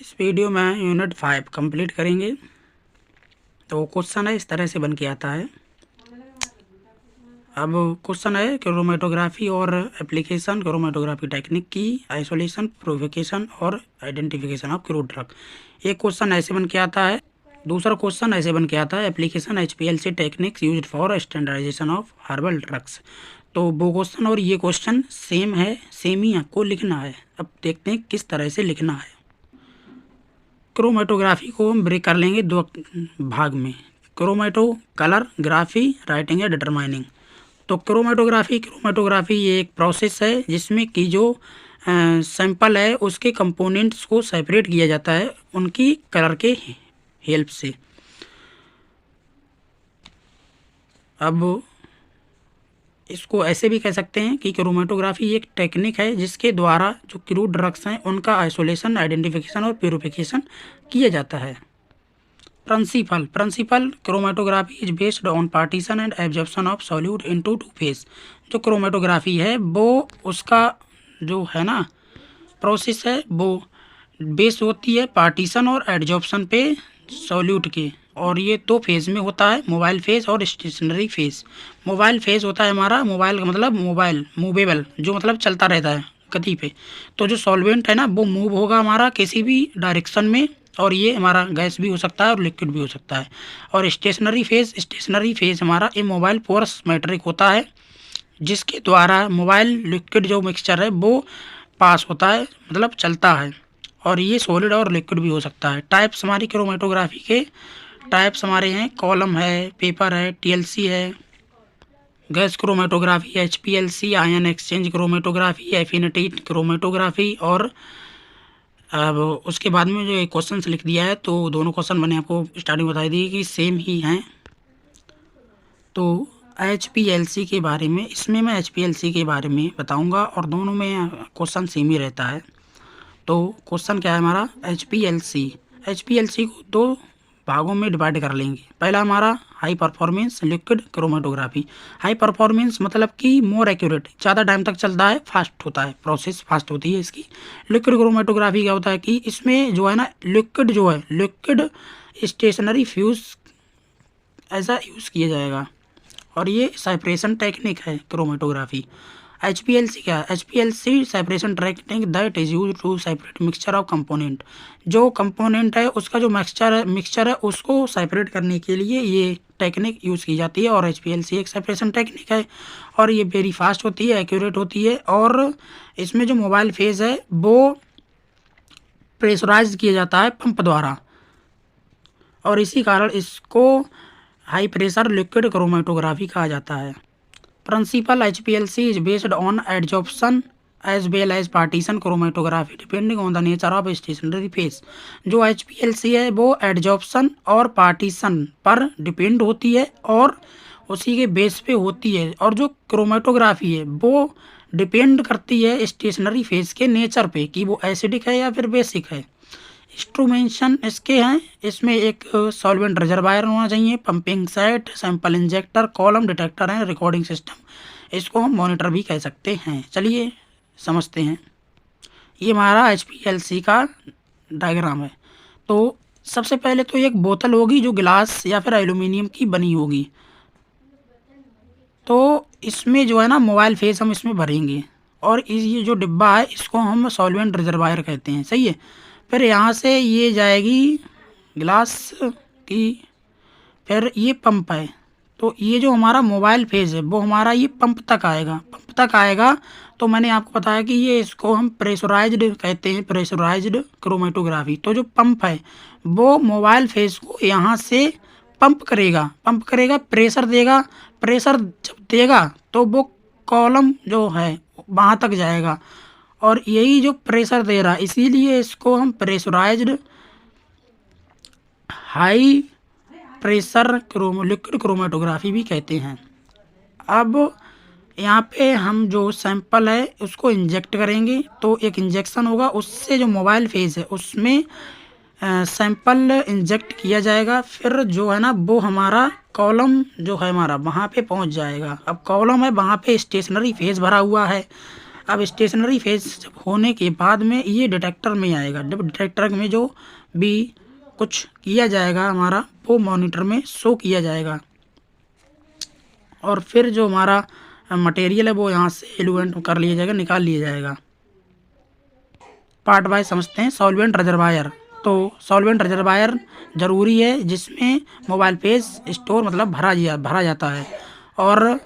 इस वीडियो में unit 5 complete करेंगे। तो क्वेश्चन है इस तरह से बन के आता है। अब क्वेश्चन है क्रोमेटोग्राफी और एप्लीकेशन, क्रोमेटोग्राफी टेक्निक की आइसोलेशन, प्रोवोकेशन और आइडेंटिफिकेशन ऑफ क्रूड ड्रग। एक क्वेश्चन ऐसे बन के आता है। दूसरा क्वेश्चन ऐसे बन के आता है, application HPLC techniques used for standardisation of herbal drugs. तो वो क्वेश्चन और ये क्वेश्चन सेम है, सेम ही आपको लिखना है। अब देखते हैं किस तरह से लिखना है। क्रोमेटोग्राफी को हम ब्रेक कर लेंगे दो भाग में। क्रोमेटो कलर ग्राफी, राइटिंग है डिटरमाइनिंग। तो क्रोमेटोग्राफी ये एक प्रोसेस है जिसमें कि जो सैंपल है उसके कंपोनेंट्स को सेपरेट किया जाता है उनकी कलर के हेल्प से। अब इसको ऐसे भी कह सकते हैं कि क्रोमेटोग्राफी एक टेक्निक है जिसके द्वारा जो क्रूड ड्रग्स हैं उनका आइसोलेशन, आइडेंटिफिकेशन और प्यूरिफिकेशन किया जाता है। Principle chromatography is based on partition and absorption of solute into two phase. जो क्रोमेटोग्राफी है वो उसका जो है ना प्रोसेस है वो बेस होती है पार्टीशन और एब्जॉर्प्शन पे सॉल्यूट के, और ये दो फेज़ में होता है, मोबाइल फेज़ और स्टेशनरी फेज़। मोबाइल फेज़ होता है हमारा, मोबाइल का मतलब मोबाइल मूवेबल, जो मतलब चलता रहता है गति पे। तो जो सॉल्वेंट है ना वो मूव होगा हमारा किसी भी डायरेक्शन में, और ये हमारा गैस भी हो सकता है और लिक्विड भी हो सकता है। और स्टेशनरी फेज़ हमारा मोबाइल पोरस मैट्रिक होता है जिसके द्वारा मोबाइल लिक्विड जो मिक्सचर है वो पास होता है, मतलब चलता है, और ये सॉलिड और लिक्विड भी हो सकता है। टाइप्स हमारी क्रोमेटोग्राफी के टाइप्स हमारे हैं, कॉलम है, पेपर है, TLC है, gas chromatography, HPLC, ion exchange chromatography, affinity chromatography. और अब उसके बाद में जो क्वेश्चन लिख दिया है तो दोनों क्वेश्चन मैंने आपको स्टार्टिंग बताई दी कि सेम ही हैं। तो HPLC के बारे में, इसमें मैं HPLC के बारे में बताऊंगा और दोनों में क्वेश्चन सेम ही रहता है। तो क्वेश्चन क्या है हमारा, HPLC को दो भागों में डिवाइड कर लेंगे। पहला हमारा high performance liquid chromatography. High performance मतलब कि मोर एक्यूरेट, ज़्यादा टाइम तक चलता है, फास्ट होता है, प्रोसेस फास्ट होती है इसकी। लिक्विड क्रोमेटोग्राफी क्या होता है कि इसमें जो है ना लिक्विड स्टेशनरी फ्यूज ऐसा यूज़ किया जाएगा, और ये सेपरेशन टेक्निक है क्रोमेटोग्राफी। HPLC क्या है, HPLC separation technique that is use to separate mixture of component. जो कंपोनेंट है उसका जो मिक्सचर है उसको सेपरेट करने के लिए ये टेक्निक यूज़ की जाती है। और HPLC एक सेपरेशन टेक्निक है और ये वेरी फास्ट होती है, एक्यूरेट होती है। और इसमें जो मोबाइल फेज है वो प्रेशराइज किया जाता है पंप द्वारा, और इसी कारण इसको हाई प्रेशर लिक्विड क्रोमेटोग्राफी कहा जाता है। Principle HPLC is based on adsorption as well as partition chromatography depending on the nature of stationary phase। जो HPLC है वो एडजॉर्प्शन और पार्टीशन पर डिपेंड होती है और उसी के बेस पे होती है, और जो क्रोमेटोग्राफी है वो डिपेंड करती है स्टेशनरी फेज के नेचर पे कि वो एसिडिक है या फिर बेसिक है। इंस्ट्रूमेंशन इसके हैं, इसमें एक सॉल्वेंट रिजर्वायर होना चाहिए, pumping set, sample injector, column detector है, रिकॉर्डिंग सिस्टम। इसको हम मॉनिटर भी कह सकते हैं। चलिए समझते हैं। ये हमारा HPLC का डायग्राम है। तो सबसे पहले तो एक बोतल होगी जो गिलास या फिर एल्यूमिनियम की बनी होगी। तो इसमें जो है ना मोबाइल फेस हम इसमें भरेंगे, और ये जो डिब्बा है इसको हम सॉल्वेंट रिजर्वायर कहते हैं, सही है। फिर यहाँ से ये जाएगी गिलास की, फिर ये पंप है। तो ये जो हमारा मोबाइल फेज है वो हमारा ये पंप तक आएगा। तो मैंने आपको बताया कि ये इसको हम प्रेशराइज्ड कहते हैं, प्रेशराइज्ड क्रोमेटोग्राफी। तो जो पंप है वो मोबाइल फेज को यहाँ से पंप करेगा, प्रेशर देगा। प्रेशर जब देगा तो वो कॉलम जो है वहाँ तक जाएगा, और यही जो प्रेशर दे रहा है इसीलिए इसको हम pressurised high pressure liquid chromatography भी कहते हैं। अब यहाँ पे हम जो सैंपल है उसको इंजेक्ट करेंगे, तो एक इंजेक्शन होगा, उससे जो मोबाइल फेज है उसमें सैंपल इंजेक्ट किया जाएगा। फिर जो है ना वो हमारा कॉलम जो है हमारा वहाँ पे पहुँच जाएगा। अब कॉलम है वहाँ पे स्टेशनरी फेज भरा हुआ है, अब स्टेशनरी फेज होने के बाद में ये डिटेक्टर में आएगा। जब डिटेक्टर में जो भी कुछ किया जाएगा हमारा वो मॉनिटर में शो किया जाएगा, और फिर जो हमारा मटेरियल है वो यहाँ से एलिवेंट कर लिया जाएगा, निकाल लिया जाएगा। पार्ट वाइज समझते हैं। Solvent reservoir. तो सॉल्वेंट रिजर्वायर ज़रूरी है जिसमें मोबाइल फेज स्टोर मतलब भरा जाता है, और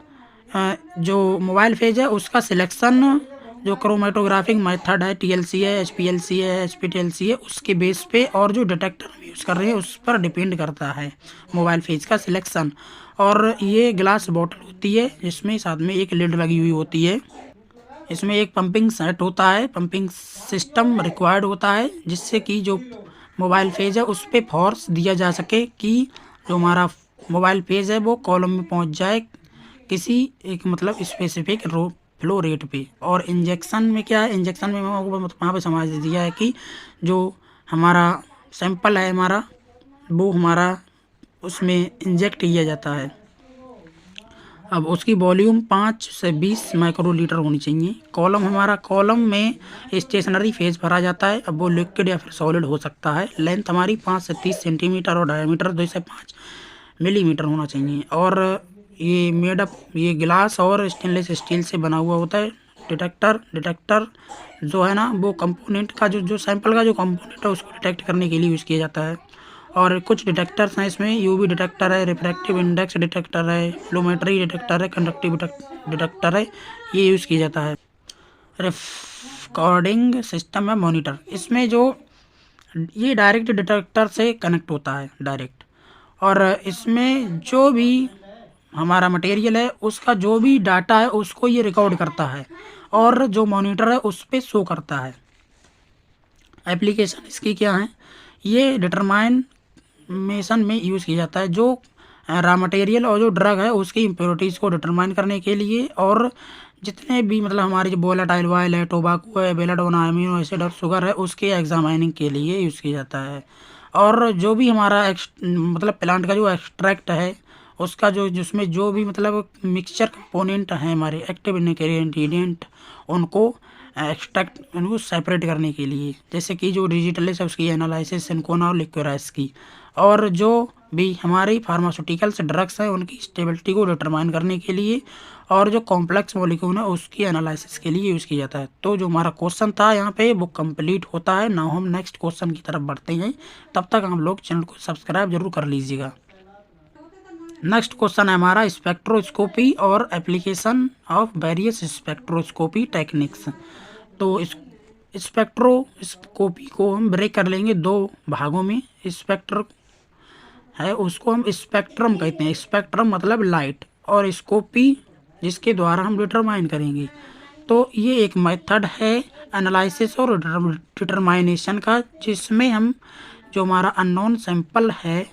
जो मोबाइल फेज है उसका सिलेक्शन जो क्रोमेटोग्राफिक मेथड है, TLC है, HPLC है, HPTLC है, उसके बेस पे और जो डिटेक्टर हम यूज़ कर रहे हैं उस पर डिपेंड करता है मोबाइल फेज का सिलेक्शन। और ये ग्लास बॉटल होती है जिसमें साथ में एक लिड लगी हुई होती है। इसमें एक पंपिंग सेट होता है, पंपिंग सिस्टम रिक्वायर्ड होता है, जिससे कि जो मोबाइल फेज है उस पर फोर्स दिया जा सके कि जो हमारा मोबाइल फेज है वो कॉलम में पहुंच जाए किसी एक मतलब स्पेसिफिक फ्लो रेट पे। और इंजेक्शन में क्या है, इंजेक्शन में वहाँ पे समझ दिया है कि जो हमारा सैंपल है हमारा वो हमारा उसमें इंजेक्ट किया जाता है। अब उसकी वॉल्यूम 5 से 20 माइक्रोलीटर होनी चाहिए। कॉलम में स्टेशनरी फेज भरा जाता है। अब वो लिक्विड या फिर सॉलिड हो सकता है। लेंथ हमारी 5 से 30 सेंटीमीटर और डायमीटर 2 से 5 मिलीमीटर होना चाहिए। और ये ग्लास और स्टेनलेस स्टील से बना हुआ होता है। डिटेक्टर जो है ना वो कंपोनेंट का जो सैंपल का जो कंपोनेंट है उसको डिटेक्ट करने के लिए यूज़ किया जाता है। और कुछ डिटेक्टर्स हैं इसमें, UV डिटेक्टर है, रिफ्रैक्टिव इंडेक्स डिटेक्टर है, फ्लोमेट्री डिटेक्टर है, कंडक्टिव डिटेक्टर है, ये यूज़ किया जाता है। रिकॉर्डिंग सिस्टम है मॉनिटर। इसमें जो ये डायरेक्ट डिटेक्टर से कनेक्ट होता है डायरेक्ट, और इसमें जो भी हमारा मटेरियल है उसका जो भी डाटा है उसको ये रिकॉर्ड करता है और जो मॉनिटर है उस पर शो करता है। एप्लीकेशन इसकी क्या है, ये डिटरमाइनेशन में यूज़ किया जाता है। जो रॉ मटेरियल और जो ड्रग है उसकी इम्प्योरिटीज़ को डिटरमाइन करने के लिए, और जितने भी मतलब हमारे जो वोलेटाइल ऑयल है, टोबाको है, बेलाडोना, अमीनो एसिड और शुगर है उसके एग्जामिनिंग के लिए यूज़ किया जाता है। और जो भी हमारा मतलब प्लांट का जो एक्सट्रैक्ट है उसका जो जिसमें जो भी मतलब मिक्सचर कंपोनेंट है हमारे एक्टिव इंग्रेडिएंट उनको एक्सट्रैक्ट उनको सेपरेट करने के लिए, जैसे कि जो डिजिटलिस है उसकी एनालिसिस, सिंकोना और लिक्विराइस की, और जो भी हमारी फार्मास्यूटिकल्स ड्रग्स हैं उनकी स्टेबिलिटी को डिटरमाइन करने के लिए, और जो कॉम्प्लेक्स मॉलिक्यूल है उसकी एनालिसिस के लिए यूज़ किया जाता है। तो जो हमारा क्वेश्चन था यहाँ पे वो कंप्लीट होता है। नाउ हम नेक्स्ट क्वेश्चन की तरफ बढ़ते हैं, तब तक हम लोग चैनल को सब्सक्राइब जरूर कर लीजिएगा। नेक्स्ट क्वेश्चन है हमारा स्पेक्ट्रोस्कोपी और application of various spectroscopy techniques. तो इस स्पेक्ट्रोस्कोपी को हम ब्रेक कर लेंगे दो भागों में। स्पेक्ट्र है उसको हम स्पेक्ट्रम कहते हैं, स्पेक्ट्रम मतलब लाइट, और स्कोपी जिसके द्वारा हम डिटरमाइन करेंगे। तो ये एक मेथड है एनालिसिस और डिटरमाइनेशन का, जिसमें हम जो हमारा अननोन सैंपल है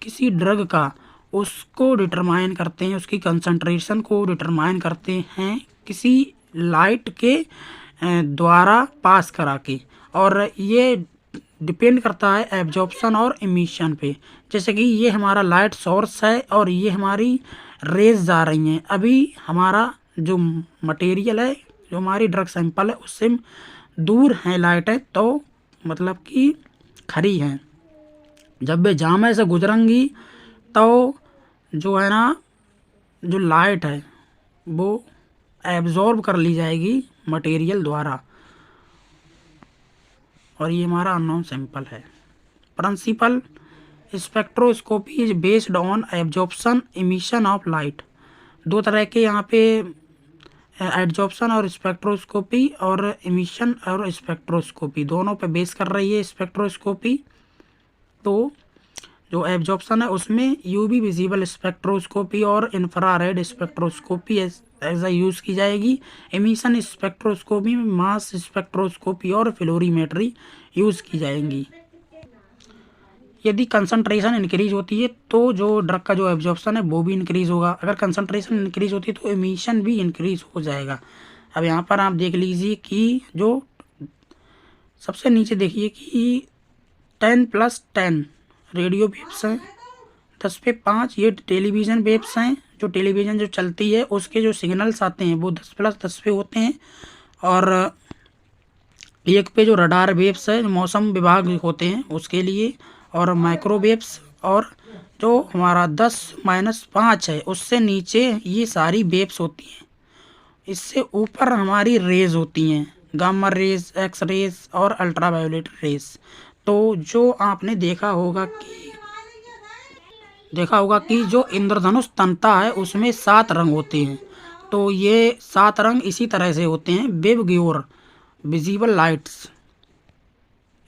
किसी ड्रग का उसको डिटरमाइन करते हैं, उसकी कंसंट्रेशन को डिटरमाइन करते हैं किसी लाइट के द्वारा पास करा के, और ये डिपेंड करता है एब्जॉर्प्शन और इमिशन पे। जैसे कि ये हमारा लाइट सोर्स है और ये हमारी रेज जा रही हैं। अभी हमारा जो मटेरियल है जो हमारी ड्रग सैंपल है उससे दूर है लाइट है, तो मतलब कि खरी हैं। जब वे जामे से गुजरेंगी तो जो है ना जो लाइट है वो एब्जॉर्ब कर ली जाएगी मटेरियल द्वारा, और ये हमारा अननोन सैंपल है। Principle spectroscopy is based on absorption emission of light. दो तरह के यहाँ पे एब्जॉर्प्शन और स्पेक्ट्रोस्कोपी, और इमिशन और स्पेक्ट्रोस्कोपी दोनों पे बेस कर रही है स्पेक्ट्रोस्कोपी। तो जो एब्जॉर्प्शन है उसमें UV विजिबल स्पेक्ट्रोस्कोपी और इंफ्रारेड स्पेक्ट्रोस्कोपी ऐसा यूज़ की जाएगी। एमिशन स्पेक्ट्रोस्कोपी में मास स्पेक्ट्रोस्कोपी और फ्लोरीमेट्री यूज़ की जाएंगी। यदि कंसंट्रेशन इंक्रीज होती है तो जो ड्रग का जो एब्जॉर्प्शन है वो भी इंक्रीज होगा। अगर कंसंट्रेशन इंक्रीज होती है तो एमिशन भी इंक्रीज हो जाएगा। अब यहाँ पर आप देख लीजिए कि जो सबसे नीचे देखिए कि 10+10 रेडियो वेव्स हैं, 10/5 ये टेलीविज़न वेव्स हैं। जो टेलीविज़न जो चलती है उसके जो सिग्नल्स आते हैं वो 10+10 पे होते हैं, और एक पे जो रडार वेव्स है, मौसम विभाग होते हैं उसके लिए, और माइक्रोवेव्स, और जो हमारा 10-5 है उससे नीचे ये सारी वेव्स होती हैं। इससे ऊपर हमारी रेज होती हैं, गामा रेज, एक्स रेज और अल्ट्रावायोलेट रेज। तो जो आपने देखा होगा कि जो इंद्रधनुष तनता है उसमें 7 रंग होते हैं। तो ये 7 रंग इसी तरह से होते हैं। वेवग्योर, विजिबल लाइट्स,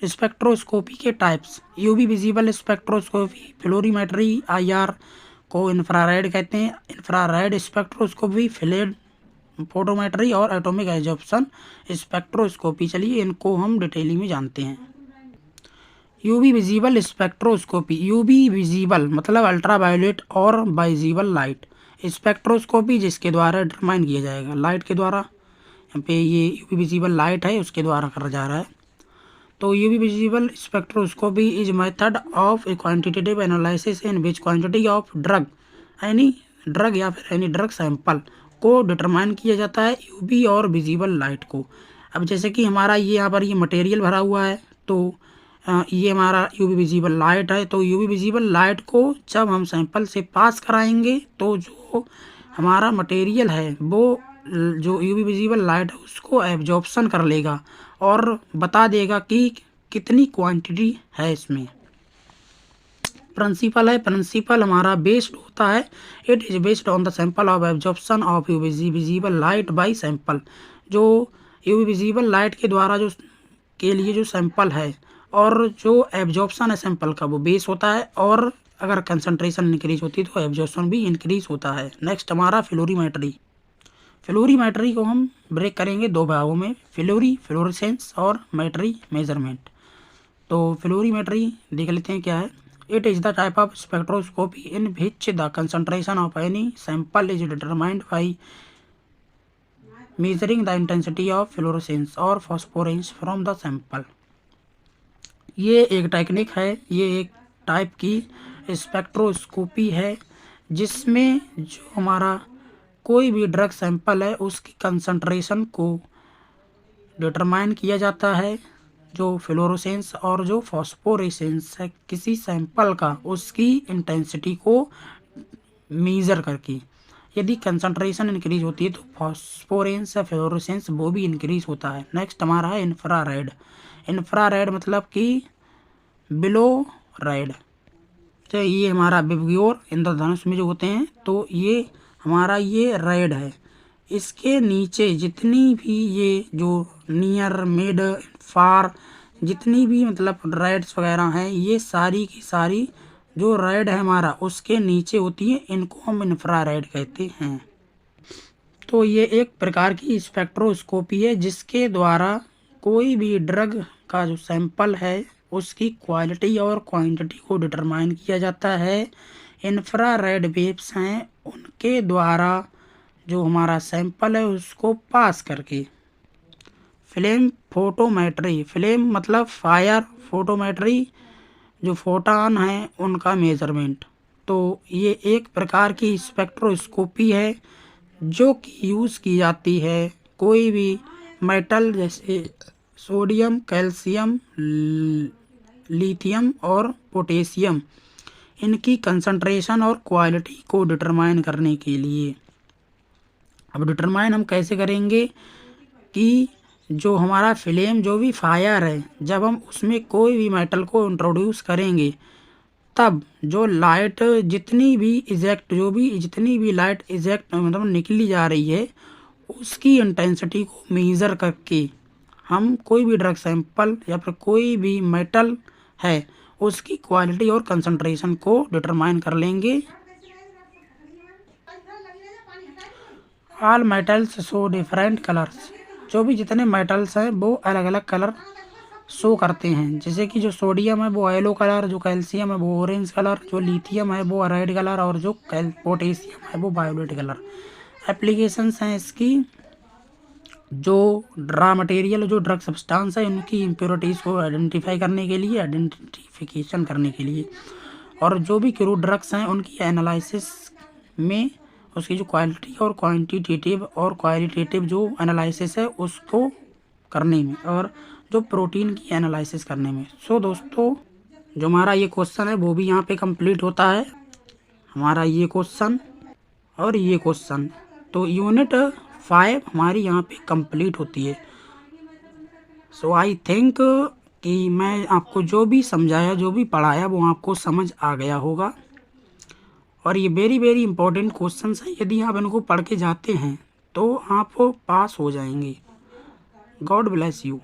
स्पेक्ट्रोस्कोपी के types, UV visible spectroscopy, fluorimetry, IR को इंफ्रारेड कहते हैं, इंफ्रारेड स्पेक्ट्रोस्कोपी, फ्लैड फोटोमेट्री और एटॉमिक एब्जॉर्प्शन स्पेक्ट्रोस्कोपी। चलिए इनको हम डिटेल में जानते हैं। UV visible spectroscopy, UV visible मतलब अल्ट्रावायोलेट और विजिबल लाइट, स्पेक्ट्रोस्कोपी जिसके द्वारा डिटरमाइन किया जाएगा लाइट के द्वारा। यहाँ पे ये यूवी विजिबल लाइट है उसके द्वारा करा जा रहा है। तो UV visible spectroscopy is method of A quantitative analysis in which quantity of any drug या फिर एनी ड्रग सैंपल को डिटरमाइन किया जाता है यूवी और विजिबल लाइट को। अब जैसे कि हमारा ये यहाँ पर ये मटेरियल भरा हुआ है, तो ये हमारा यूवी विजिबल लाइट है। तो यूवी विजिबल लाइट को जब हम सैंपल से पास कराएंगे तो जो हमारा मटेरियल है वो जो यूवी विजिबल लाइट है उसको एब्जॉर्प्शन कर लेगा और बता देगा कि कितनी क्वांटिटी है इसमें। प्रिंसिपल हमारा बेस्ड होता है, it is based on the sample of absorption of UV visible light by sample. जो यूवी विजिबल लाइट के द्वारा जो के लिए जो सैंपल है और जो एब्जॉर्प्शन है सैंपल का वो बेस होता है, और अगर कंसंट्रेशन इंक्रीज होती है तो एब्जॉर्प्शन भी इंक्रीज होता है। नेक्स्ट हमारा फ्लोरीमेट्री को हम ब्रेक करेंगे 2 भागों में, फ्लोरेसेंस और मेट्री मेजरमेंट। तो फ्लोरीमेट्री देख लेते हैं क्या है। It is the type of spectroscopy in which the concentration of any sample is determined by measuring the intensity of fluorescence और phosphorence from the sample। ये एक टेक्निक है, ये एक टाइप की स्पेक्ट्रोस्कोपी है जिसमें जो हमारा कोई भी ड्रग सैंपल है उसकी कंसंट्रेशन को डिटरमाइन किया जाता है, जो फ्लोरोसेंस और जो फॉस्फोरेसेंस है किसी सैंपल का, उसकी इंटेंसिटी को मेज़र करके। यदि कंसंट्रेशन इंक्रीज होती है तो फॉस्फोरेंस या फ्लोरोसेंस वो भी इंक्रीज होता है। नेक्स्ट हमारा है इंफ्रारेड मतलब कि बिलो रेड। तो ये हमारा विबग्योर इंद्रधनुष में जो होते हैं, तो ये हमारा ये रेड है। इसके नीचे जितनी भी ये जो नियर मिड फार जितनी भी मतलब रेड्स वगैरह हैं, ये सारी की सारी जो रेड है हमारा उसके नीचे होती है, इनको हम इंफ्रारेड कहते हैं। तो ये एक प्रकार की स्पेक्ट्रोस्कोपी है जिसके द्वारा कोई भी ड्रग का जो सैंपल है उसकी क्वालिटी और क्वांटिटी को डिटरमाइन किया जाता है। इंफ्रारेड वेव्स हैं उनके द्वारा जो हमारा सैंपल है उसको पास करके। फ्लेम मतलब फायर, फोटोमेट्री जो फोटॉन है उनका मेजरमेंट। तो ये एक प्रकार की स्पेक्ट्रोस्कोपी है जो कि यूज़ की जाती है कोई भी मेटल जैसे सोडियम, कैल्शियम, लिथियम और पोटेशियम, इनकी कंसंट्रेशन और क्वालिटी को डिटरमाइन करने के लिए। अब डिटरमाइन हम कैसे करेंगे कि जो हमारा फ्लेम जो भी फायर है, जब हम उसमें कोई भी मेटल को इंट्रोड्यूस करेंगे तब जो लाइट जितनी भी लाइट इजेक्ट मतलब निकली जा रही है उसकी इंटेंसिटी को मेज़र करके हम कोई भी ड्रग सैंपल या फिर कोई भी मेटल है उसकी क्वालिटी और कंसंट्रेशन को डिटरमाइन कर लेंगे। All metals show different colours, जो भी जितने मेटल्स हैं वो अलग अलग कलर शो करते हैं। जैसे कि जो सोडियम है वो येलो कलर, जो कैल्शियम है वो ऑरेंज कलर, जो लिथियम है वो रेड कलर और जो पोटेशियम है वो वायोलेट कलर। एप्लीकेशंस हैं इसकी, जो ड्रा मटेरियल जो ड्रग सब्सटेंस है उनकी इम्प्योरिटीज़ को आइडेंटिफाई करने के लिए, आइडेंटिफिकेशन करने के लिए, और जो भी क्रूड ड्रग्स हैं उनकी एनालिसिस में उसकी जो क्वालिटी और क्वांटिटेटिव और क्वालिटेटिव जो एनालिसिस है उसको करने में, और जो प्रोटीन की एनालिसिस करने में। सो दोस्तों, जो हमारा ये क्वेश्चन है वो भी यहाँ पे कंप्लीट होता है, हमारा ये क्वेश्चन और ये क्वेश्चन। तो यूनिट 5 हमारी यहाँ पे कंप्लीट होती है। सो आई थिंक कि मैं आपको जो भी समझाया, जो भी पढ़ाया, वो आपको समझ आ गया होगा। और ये वेरी वेरी इंपॉर्टेंट क्वेश्चंस हैं, यदि आप इनको पढ़ के जाते हैं तो आप पास हो जाएंगे। God bless you.